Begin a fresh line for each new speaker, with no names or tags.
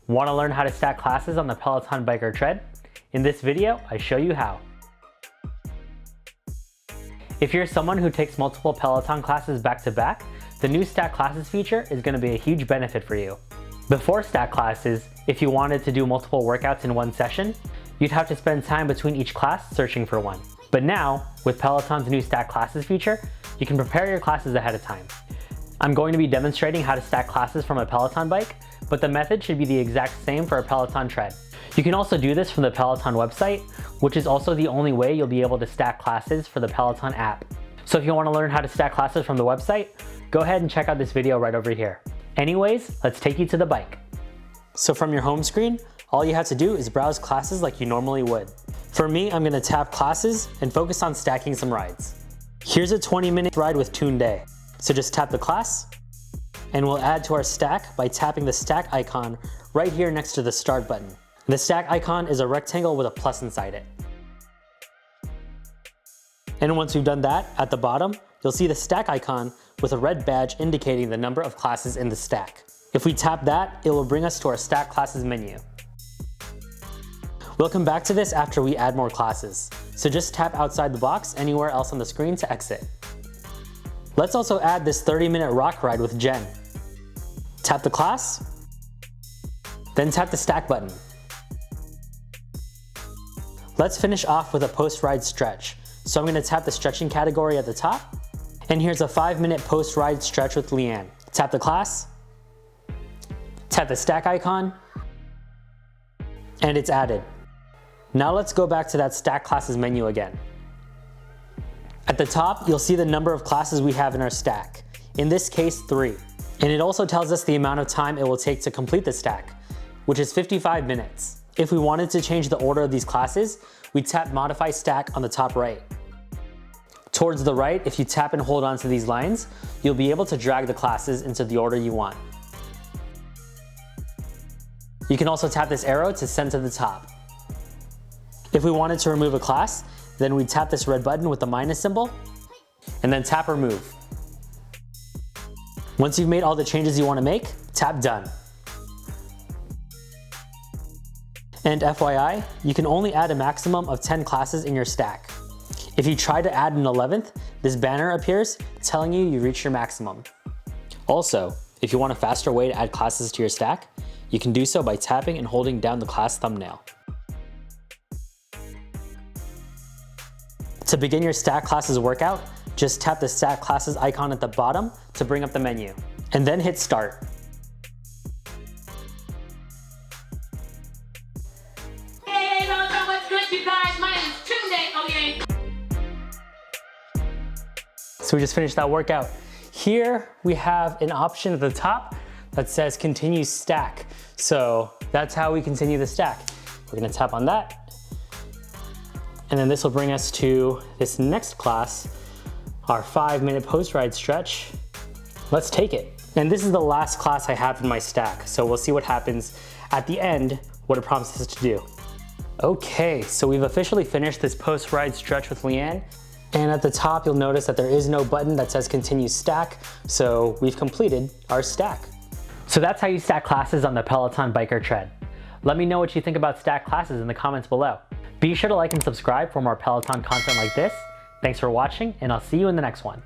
Want to learn how to stack classes on the Peloton Bike or Tread? In this video, I show you how. If you're someone who takes multiple Peloton classes back to back, the new Stack Classes feature is going to be a huge benefit for you. Before Stack Classes, if you wanted to do multiple workouts in one session, you'd have to spend time between each class searching for one. But now, with Peloton's new Stack Classes feature, you can prepare your classes ahead of time. I'm going to be demonstrating how to stack classes from a Peloton bike, but the method should be the exact same for a Peloton tread. You can also do this from the Peloton website, which is also the only way you'll be able to stack classes for the Peloton app. So if you want to learn how to stack classes from the website, go ahead and check out this video right over here. Anyways, let's take you to the bike. So from your home screen, all you have to do is browse classes like you normally would. For me, I'm going to tap classes and focus on stacking some rides. Here's a 20-minute ride with Tune Day. So just tap the class, and we'll add to our stack by tapping the stack icon right here next to the start button. The stack icon is a rectangle with a plus inside it. And once we've done that, at the bottom, you'll see the stack icon with a red badge indicating the number of classes in the stack. If we tap that, it will bring us to our stack classes menu. We'll come back to this after we add more classes. So just tap outside the box anywhere else on the screen to exit. Let's also add this 30-minute rock ride with Jen. Tap the class, then tap the stack button. Let's finish off with a post-ride stretch. So I'm going to tap the stretching category at the top, and here's a 5-minute post-ride stretch with Leanne. Tap the class, tap the stack icon, and it's added. Now let's go back to that stack classes menu again. At the top, you'll see the number of classes we have in our stack. In this case, 3. And it also tells us the amount of time it will take to complete the stack, which is 55 minutes. If we wanted to change the order of these classes, we tap Modify Stack on the top right. Towards the right, if you tap and hold onto these lines, you'll be able to drag the classes into the order you want. You can also tap this arrow to send to the top. If we wanted to remove a class, then we tap this red button with the minus symbol, and then tap Remove. Once you've made all the changes you want to make, tap Done. And FYI, you can only add a maximum of 10 classes in your stack. If you try to add an 11th, this banner appears telling you you reached your maximum. Also, if you want a faster way to add classes to your stack, you can do so by tapping and holding down the class thumbnail. To begin your stack classes workout, just tap the stack classes icon at the bottom to bring up the menu, and then hit start.
Hey, what's good, you guys? My name is Tune Day.
So we just finished that workout. Here we have an option at the top that says continue stack. So that's how we continue the stack. We're gonna tap on that. And then this will bring us to this next class, our 5-minute post-ride stretch. Let's take it. And this is the last class I have in my stack. So we'll see what happens at the end, what it prompts us to do. Okay, so we've officially finished this post-ride stretch with Leanne. And at the top, you'll notice that there is no button that says continue stack. So we've completed our stack. So that's how you stack classes on the Peloton Bike or Tread. Let me know what you think about stack classes in the comments below. Be sure to like and subscribe for more Peloton content like this. Thanks for watching, and I'll see you in the next one.